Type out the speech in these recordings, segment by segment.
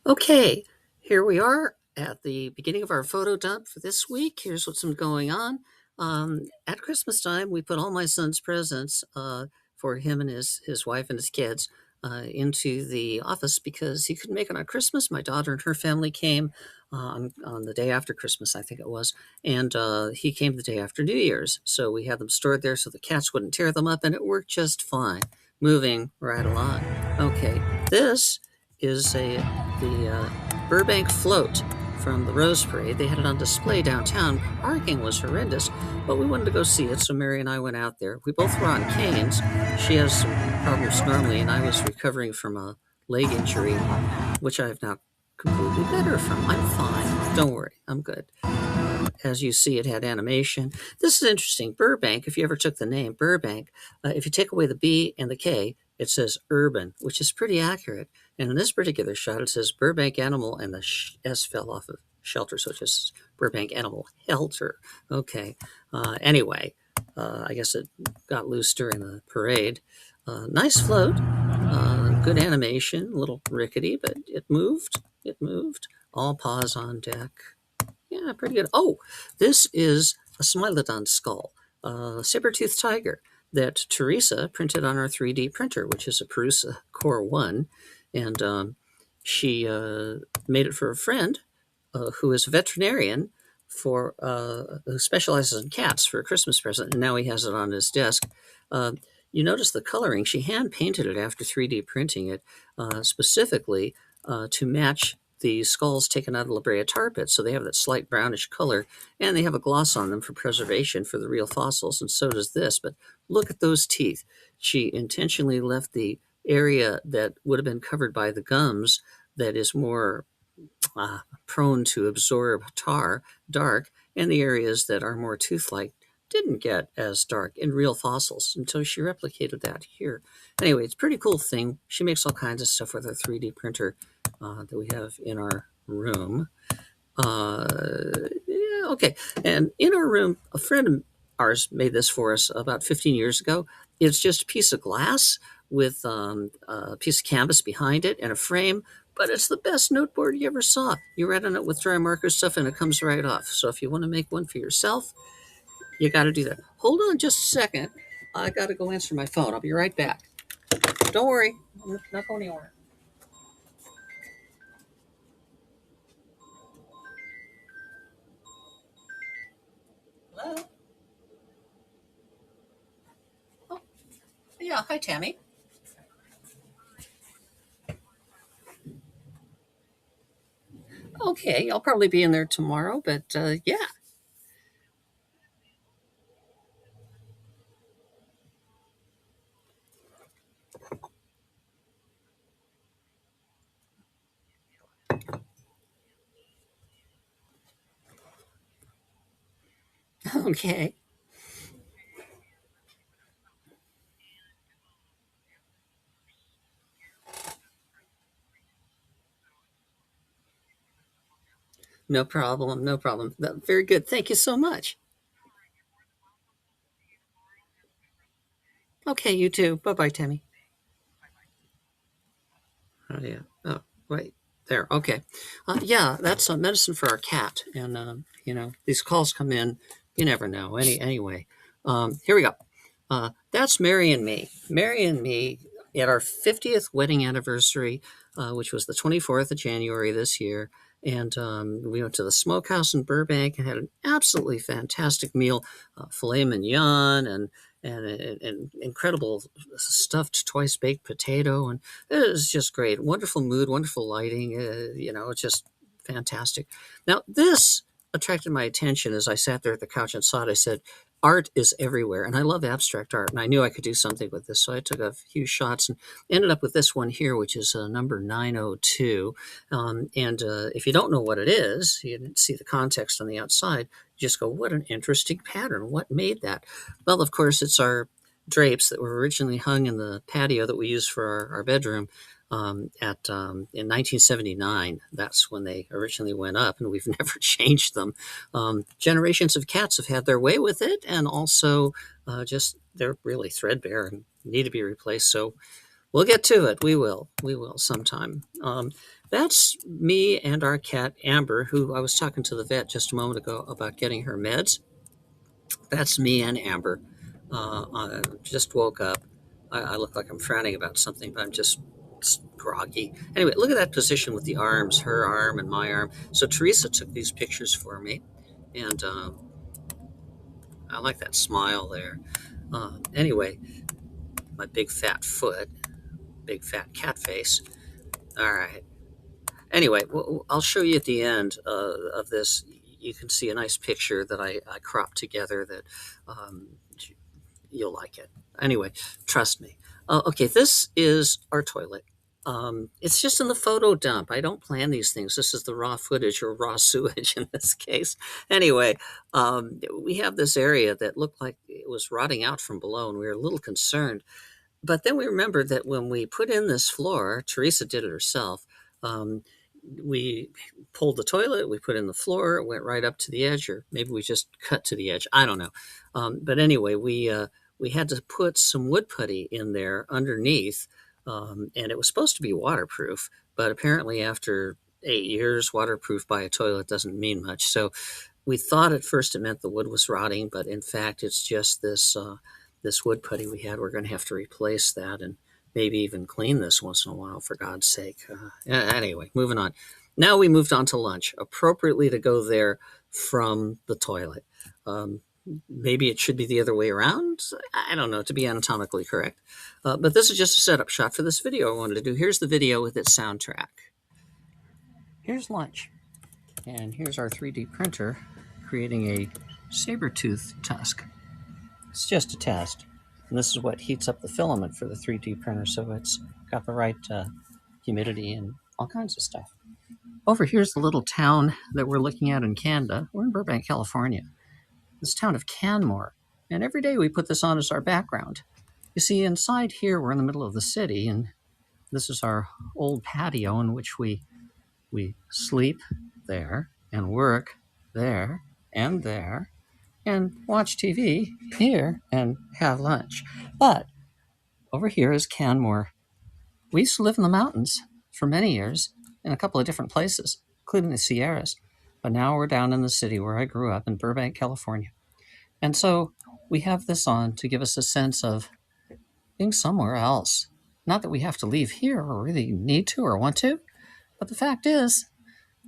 Okay, here we are at the beginning of our photo dump for this week. Here's what's been going on. At Christmas time, we put all my son's presents for him and his wife and his kids into the office because he couldn't make it on Christmas. My daughter and her family came on the day after Christmas, I think it was, and he came the day after New Year's. So we had them stored there so the cats wouldn't tear them up, and it worked just fine. Moving right along. Okay, this is the Burbank float from the Rose Parade. They had it on display downtown. Parking was horrendous, but we wanted to go see it, so Mary and I went out there. We both were on canes. She has some problems normally, and I was recovering from a leg injury, which I have now completely better from. I'm fine. Don't worry, I'm good. As you see, it had animation. This is interesting. Burbank, if you ever took the name Burbank, if you take away the B and the K, it says urban, which is pretty accurate. And in this particular shot, it says Burbank Animal, and the S fell off of shelter, so it's just Burbank Animal Helter. Okay. Anyway, I guess it got loose during the parade. Nice float, good animation, a little rickety, but it moved. It moved. All paws on deck. Yeah, pretty good. Oh, this is a Smilodon skull, saber-toothed tiger that Teresa printed on our 3D printer, which is a Prusa Core 1. And she made it for a friend who is a veterinarian who specializes in cats for a Christmas present. And now he has it on his desk. Uh, you notice the coloring. She hand painted it after 3D printing it specifically to match the skulls taken out of La Brea tar pits, so they have that slight brownish color, and they have a gloss on them for preservation for the real fossils, and so does this. But look at those teeth. She intentionally left the area that would have been covered by the gums that is more prone to absorb tar dark, and the areas that are more tooth-like didn't get as dark in real fossils until she replicated that here. Anyway, it's a pretty cool thing. She makes all kinds of stuff with her 3D printer that we have in our room. Yeah, okay. And in our room, a friend of ours made this for us about 15 years ago. It's just a piece of glass with a piece of canvas behind it and a frame, but it's the best noteboard you ever saw. You write on it with dry marker stuff and it comes right off. So if you want to make one for yourself, you got to do that. Hold on just a second. I got to go answer my phone. I'll be right back. Don't worry. I'm not going anywhere. Hello? Oh, yeah. Hi, Tammy. Okay, I'll probably be in there tomorrow, but yeah. Okay. No problem. No problem. Very good. Thank you so much. Okay, you too. Bye bye, Tammy. Oh, yeah. Oh, wait. There. Okay. Yeah, that's medicine for our cat. And, these calls come in. You never know. Anyway, here we go. That's Mary and me. Mary and me at our 50th wedding anniversary, which was the 24th of January this year. And we went to the smokehouse in Burbank and had an absolutely fantastic meal, filet mignon and incredible stuffed twice baked potato. And it was just great. Wonderful mood, wonderful lighting. It's just fantastic. Now, this attracted my attention as I sat there at the couch and saw it. I said, art is everywhere, and I love abstract art, and I knew I could do something with this, so I took a few shots and ended up with this one here, which is number 902. And if you don't know what it is, you didn't see the context on the outside, you just go, what an interesting pattern. What made that? Well, of course, it's our drapes that were originally hung in the patio that we used for our bedroom in 1979. That's when they originally went up, and we've never changed them. Generations of cats have had their way with it, and also just they're really threadbare and need to be replaced. So We'll get to it. We will. We will sometime. That's me and our cat Amber, who I was talking to the vet just a moment ago about getting her meds. That's me and Amber. I just woke up. I look like I'm frowning about something, but I'm just groggy. Anyway, look at that position with the arms, her arm and my arm. So Teresa took these pictures for me, and I like that smile there. Anyway, my big fat foot, big fat cat face. All right. Anyway, I'll show you at the end of this. You can see a nice picture that I cropped together that um, you'll like it. Anyway, trust me. Okay, this is our toilet. It's just in the photo dump. I don't plan these things. This is the raw footage or raw sewage in this case. Anyway, we have this area that looked like it was rotting out from below, and we were a little concerned. But then we remembered that when we put in this floor, Teresa did it herself. Um, we pulled the toilet, we put in the floor, it went right up to the edge, or maybe we just cut to the edge. I don't know. But anyway, we had to put some wood putty in there underneath, and it was supposed to be waterproof. But apparently, after 8 years, waterproof by a toilet doesn't mean much. So we thought at first it meant the wood was rotting, but in fact, it's just this wood putty we had. We're going to have to replace that and maybe even clean this once in a while, for God's sake. Anyway, moving on. Now we moved on to lunch, appropriately to go there from the toilet. Um, Maybe it should be the other way around. I don't know, to be anatomically correct. But this is just a setup shot for this video I wanted to do. Here's the video with its soundtrack. Here's lunch. And here's our 3D printer creating a saber-tooth tusk. It's just a test. And this is what heats up the filament for the 3D printer, so it's got the right humidity and all kinds of stuff. Over here's the little town that we're looking at in Canada. We're in Burbank, California. This town of Canmore. And every day we put this on as our background. You see, inside here, we're in the middle of the city, and this is our old patio in which we sleep there and work there and there and watch TV here and have lunch. But over here is Canmore. We used to live in the mountains for many years in a couple of different places, including the Sierras. But now we're down in the city where I grew up in Burbank, California. And so we have this on to give us a sense of being somewhere else. Not that we have to leave here or really need to or want to, but the fact is,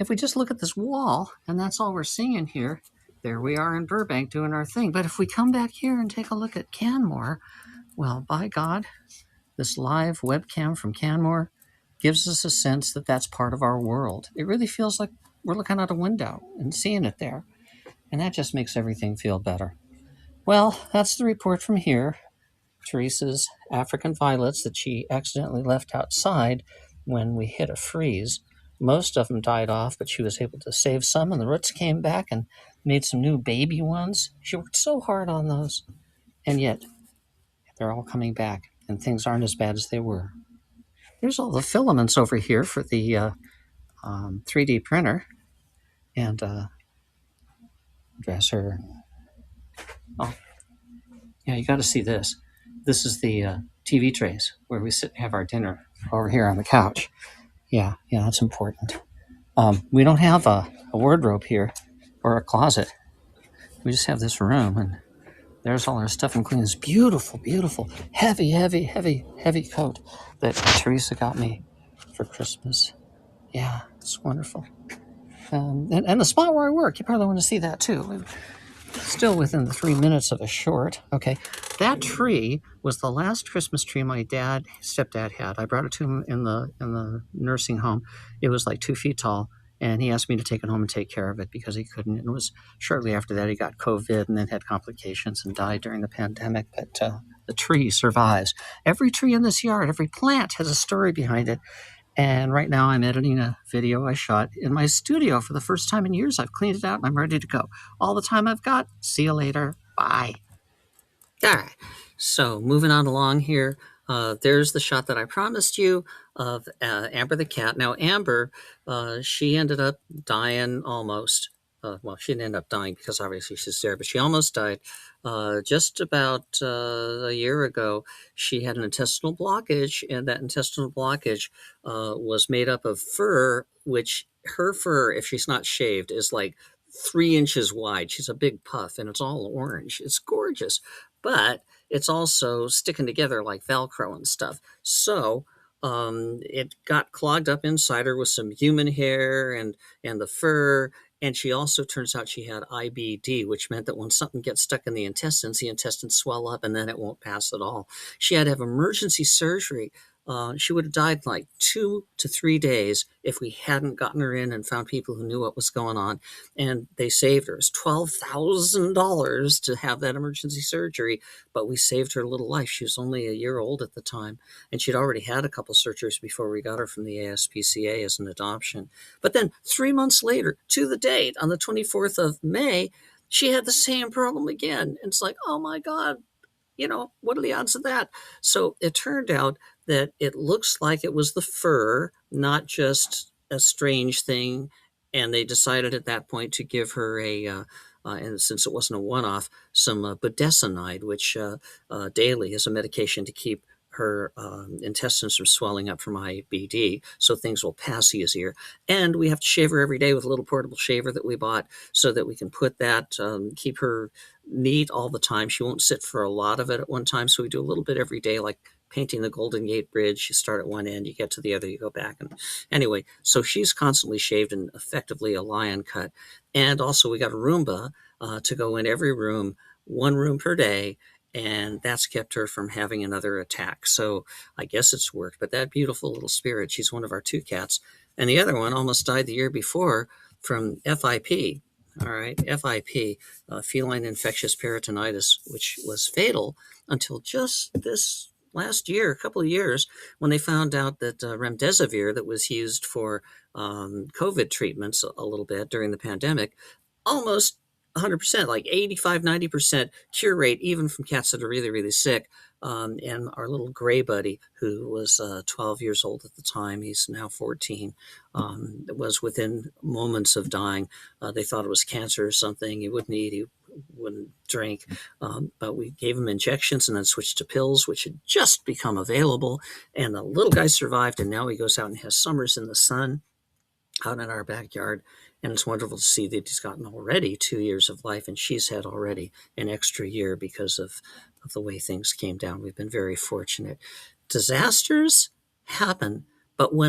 if we just look at this wall and that's all we're seeing here, there we are in Burbank doing our thing. But if we come back here and take a look at Canmore, well, by God, this live webcam from Canmore gives us a sense that that's part of our world. It really feels like we're looking out a window and seeing it there. And that just makes everything feel better. Well, that's the report from here. Teresa's African violets that she accidentally left outside when we hit a freeze. Most of them died off, but she was able to save some, and the roots came back and made some new baby ones. She worked so hard on those, and yet they're all coming back, and things aren't as bad as they were. Here's all the filaments over here for the 3D printer, and dresser. Oh, yeah, you got to see this. This is the TV trays where we sit and have our dinner over here on the couch. Yeah, that's important. We don't have a wardrobe here or a closet. We just have this room, and there's all our stuff, including this beautiful, beautiful, heavy coat that Teresa got me for Christmas. Yeah, it's wonderful. And the spot where I work, you probably want to see that too. Still within the 3 minutes of a short. Okay, that tree was the last Christmas tree my stepdad had. I brought it to him in the nursing home. It was like 2 feet tall, and he asked me to take it home and take care of it because he couldn't. And it was shortly after that he got COVID and then had complications and died during the pandemic. But the tree survives. Every tree in this yard, every plant has a story behind it. And right now I'm editing a video I shot in my studio for the first time in years. I've cleaned it out and I'm ready to go. All the time I've got. See you later. Bye. All right. So moving on along here, there's the shot that I promised you of Amber the cat. Now, Amber, she ended up dying almost. Well, she didn't end up dying because obviously she's there, but she almost died. Just about a year ago, she had an intestinal blockage, and that intestinal blockage was made up of fur, which her fur, if she's not shaved, is like 3 inches wide. She's a big puff, and it's all orange. It's gorgeous, but it's also sticking together like Velcro and stuff. So it got clogged up inside her with some human hair and the fur. And she also turns out she had IBD, which meant that when something gets stuck in the intestines swell up and then it won't pass at all. She had to have emergency surgery. She would have died in like 2 to 3 days if we hadn't gotten her in and found people who knew what was going on. And they saved her. It's $12,000 to have that emergency surgery, but we saved her little life. She was only a year old at the time, and she'd already had a couple surgeries before we got her from the ASPCA as an adoption. But then 3 months later, to the date, on the 24th of May, she had the same problem again. And it's like, oh my God, what are the odds of that? So it turned out that it looks like it was the fur, not just a strange thing. And they decided at that point to give her and since it wasn't a one-off, some budesonide, which daily is a medication to keep her intestines from swelling up from IBD, so things will pass easier. And we have to shave her every day with a little portable shaver that we bought so that we can put that, keep her neat all the time. She won't sit for a lot of it at one time, so we do a little bit every day, like painting the Golden Gate Bridge. You start at one end, you get to the other, you go back. And anyway, so she's constantly shaved and effectively a lion cut. And also we got a Roomba to go in every room, one room per day, and that's kept her from having another attack. So I guess it's worked. But that beautiful little spirit, she's one of our two cats. And the other one almost died the year before from FIP. All right, FIP, feline infectious peritonitis, which was fatal until just this last year, a couple of years, when they found out that remdesivir that was used for COVID treatments a little bit during the pandemic, almost 100%, like 85, 90% cure rate, even from cats that are really, really sick. And our little gray buddy, who was 12 years old at the time, he's now 14, was within moments of dying. They thought it was cancer or something. He wouldn't eat, he wouldn't drink. But we gave him injections and then switched to pills, which had just become available. And the little guy survived, and now he goes out and has summers in the sun out in our backyard. And it's wonderful to see that he's gotten already 2 years of life, and she's had already an extra year because of the way things came down. We've been very fortunate. Disasters happen, but when